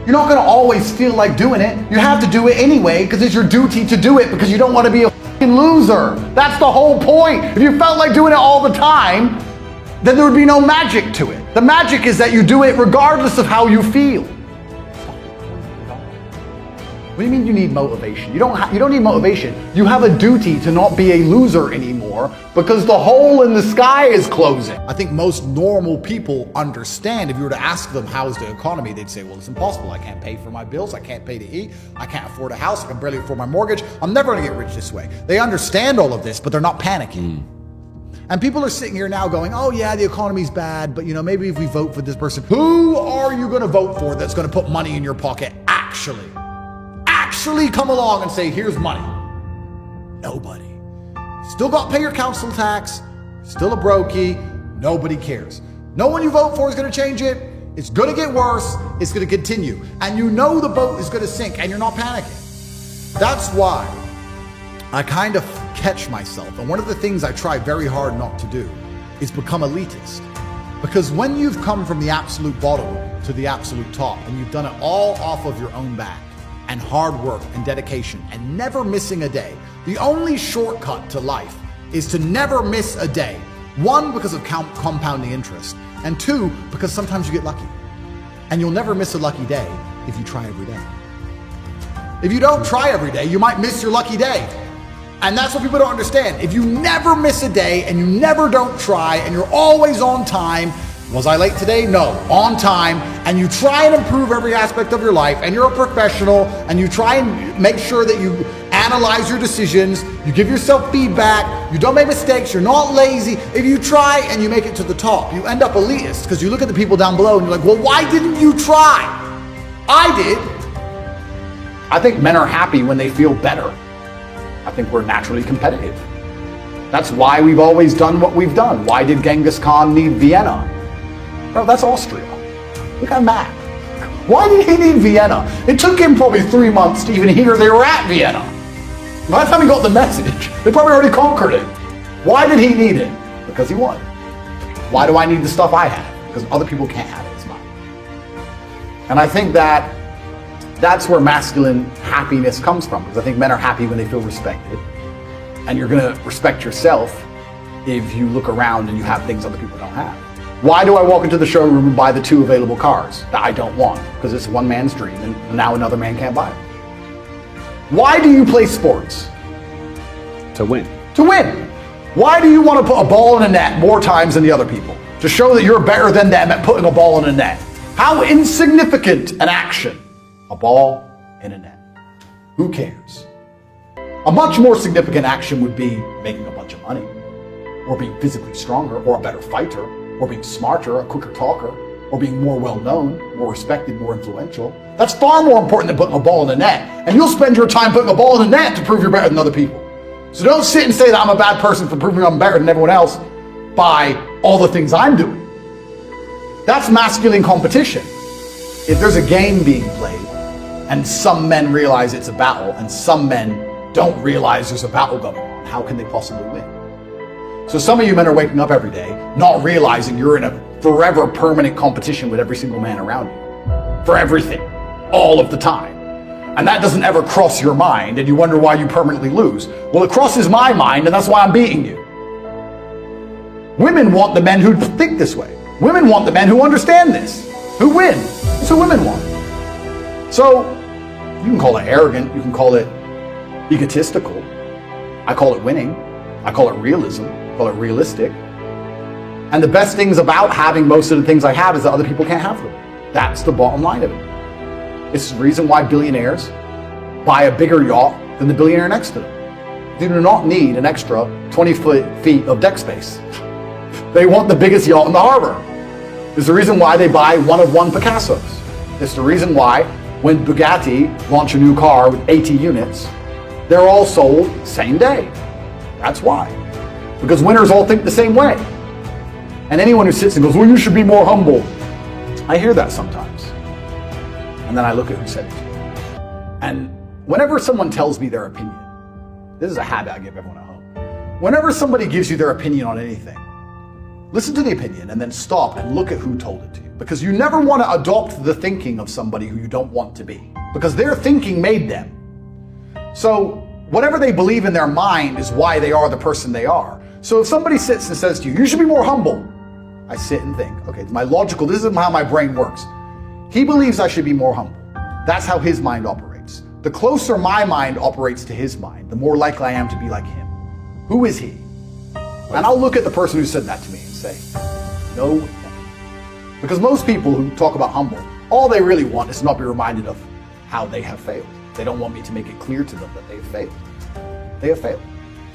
You're not gonna always feel like doing it. You have to do it anyway because it's your duty to do it because you don't want to be a fucking loser. That's the whole point. If you felt like doing it all the time, then there would be no magic to it. The magic is that you do it regardless of how you feel. What do you mean you need motivation? You don't need motivation. You have a duty to not be a loser anymore because the hole in the sky is closing. I think most normal people understand. If you were to ask them how's the economy, they'd say, well, it's impossible. I can't pay for my bills. I can't pay to eat. I can't afford a house. I can barely afford my mortgage. I'm never gonna get rich this way. They understand all of this, but they're not panicking. And people are sitting here now going, oh yeah, the economy's bad, but maybe if we vote for this person, who are you gonna vote for that's gonna put money in your pocket actually come along and say, here's money? Nobody. Still got to pay your council tax, still a brokey, nobody cares. No one you vote for is going to change it. It's going to get worse, it's going to continue. And you know the boat is going to sink and you're not panicking. That's why I kind of catch myself. And one of the things I try very hard not to do is become elitist. Because when you've come from the absolute bottom to the absolute top and you've done it all off of your own back, and hard work and dedication and never missing a day. The only shortcut to life is to never miss a day. One, because of compounding interest, and two, because sometimes you get lucky. And you'll never miss a lucky day if you try every day. If you don't try every day, you might miss your lucky day. And that's what people don't understand. If you never miss a day and you never don't try and you're always on time, was I late today? No, on time, and you try and improve every aspect of your life, and you're a professional, and you try and make sure that you analyze your decisions, you give yourself feedback, you don't make mistakes, you're not lazy. If you try and you make it to the top, you end up elitist, because you look at the people down below and you're like, well, why didn't you try? I did. I think men are happy when they feel better. I think we're naturally competitive. That's why we've always done what we've done. Why did Genghis Khan need Vienna? Bro, that's Austria. Look at Matt. Why did he need Vienna? It took him probably 3 months to even hear they were at Vienna. By the time he got the message, they probably already conquered it. Why did he need it? Because he won. Why do I need the stuff I have? Because other people can't have it, it's mine. And I think that's where masculine happiness comes from. Because I think men are happy when they feel respected. And you're gonna respect yourself if you look around and you have things other people don't have. Why do I walk into the showroom and buy the 2 available cars that I don't want? Because it's one man's dream and now another man can't buy it. Why do you play sports? To win. To win. Why do you want to put a ball in a net more times than the other people? To show that you're better than them at putting a ball in a net. How insignificant an action. A ball in a net. Who cares? A much more significant action would be making a bunch of money, or being physically stronger, or a better fighter, or being smarter, a quicker talker, or being more well-known, more respected, more influential. That's far more important than putting a ball in the net. And you'll spend your time putting a ball in the net to prove you're better than other people. So don't sit and say that I'm a bad person for proving I'm better than everyone else by all the things I'm doing. That's masculine competition. If there's a game being played, and some men realize it's a battle, and some men don't realize there's a battle going on, how can they possibly win? So some of you men are waking up every day not realizing you're in a forever permanent competition with every single man around you. For everything. All of the time. And that doesn't ever cross your mind and you wonder why you permanently lose. Well, it crosses my mind and that's why I'm beating you. Women want the men who think this way. Women want the men who understand this. Who win. It's who women want. So, you can call it arrogant, you can call it egotistical. I call it winning. I call it realism. I call it realistic. And the best things about having most of the things I have is that other people can't have them. That's the bottom line of it. It's the reason why billionaires buy a bigger yacht than the billionaire next to them. They do not need an extra 20 feet of deck space. They want the biggest yacht in the harbor. It's the reason why they buy one-of-one Picassos. It's the reason why when Bugatti launch a new car with 80 units, they're all sold same day. That's why. Because winners all think the same way. And anyone who sits and goes, well, you should be more humble. I hear that sometimes. And then I look at who said it. And whenever someone tells me their opinion, this is a habit I give everyone at home. Whenever somebody gives you their opinion on anything, Listen to the opinion and then stop and look at who told it to you. Because you never want to adopt the thinking of somebody who you don't want to be. Because their thinking made them. So whatever they believe in their mind is why they are the person they are. So if somebody sits and says to you, you should be more humble, I sit and think, okay, this is how my brain works. He believes I should be more humble. That's how his mind operates. The closer my mind operates to his mind, the more likely I am to be like him. Who is he? And I'll look at the person who said that to me and say, no thank you. Because most people who talk about humble, all they really want is to not be reminded of how they have failed. They don't want me to make it clear to them that they have failed. They have failed.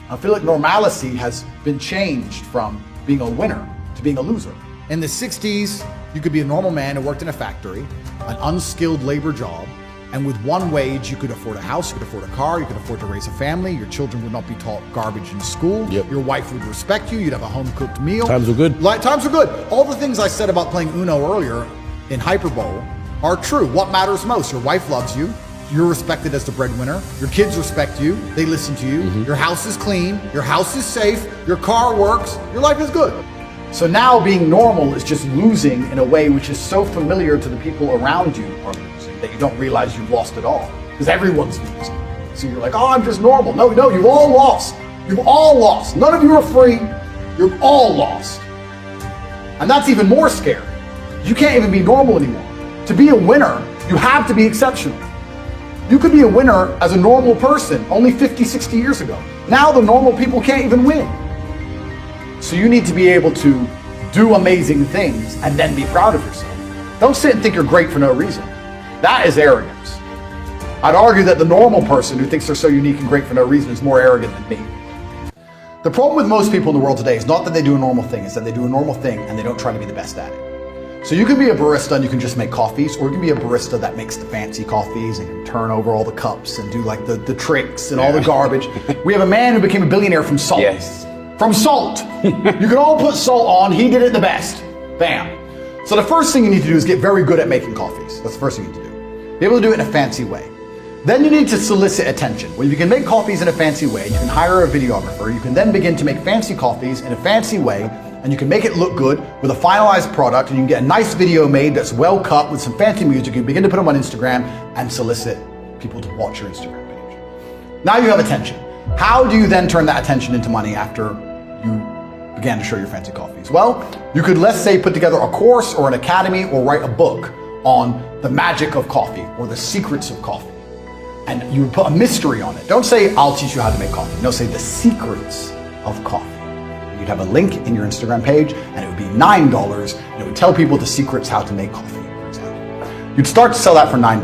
I feel like normalcy has been changed from being a winner to being a loser. In the 60s, you could be a normal man who worked in a factory, an unskilled labor job, and with one wage, you could afford a house, you could afford a car, you could afford to raise a family, your children would not be taught garbage in school, your wife would respect you, you'd have a home-cooked meal. Times were good. Times were good. All the things I said about playing Uno earlier in hyperbole are true. What matters most? Your wife loves you, you're respected as the breadwinner, your kids respect you, they listen to you, your house is clean, your house is safe, your car works, your life is good. So now being normal is just losing in a way which is so familiar to the people around you are losing that you don't realize you've lost it all. Because everyone's losing. So you're like, oh, I'm just normal. No, you've all lost. You've all lost. None of you are free. You're all lost. And that's even more scary. You can't even be normal anymore. To be a winner, you have to be exceptional. You could be a winner as a normal person only 50, 60 years ago. Now the normal people can't even win. So you need to be able to do amazing things and then be proud of yourself. Don't sit and think you're great for no reason. That is arrogance. I'd argue that the normal person who thinks they're so unique and great for no reason is more arrogant than me. The problem with most people in the world today is not that they do a normal thing, it's that they do a normal thing and they don't try to be the best at it. So you can be a barista and you can just make coffees, or you can be a barista that makes the fancy coffees and can turn over all the cups and do like the tricks and all the garbage. We have a man who became a billionaire from salt. Yes. From salt. You can all put salt on, he did it the best. Bam. So the first thing you need to do is get very good at making coffees. That's the first thing you need to do. Be able to do it in a fancy way. Then you need to solicit attention. When you can make coffees in a fancy way, you can hire a videographer, you can then begin to make fancy coffees in a fancy way, and you can make it look good with a finalized product, and you can get a nice video made that's well cut with some fancy music. You can begin to put them on Instagram and solicit people to watch your Instagram page. Now you have attention. How do you then turn that attention into money after you began to show your fancy coffees? Well, you could, let's say, put together a course or an academy or write a book on the magic of coffee or the secrets of coffee. And you would put a mystery on it. Don't say, I'll teach you how to make coffee. No, say the secrets of coffee. You'd have a link in your Instagram page and it would be $9 and it would tell people the secrets how to make coffee, for example. You'd start to sell that for $9.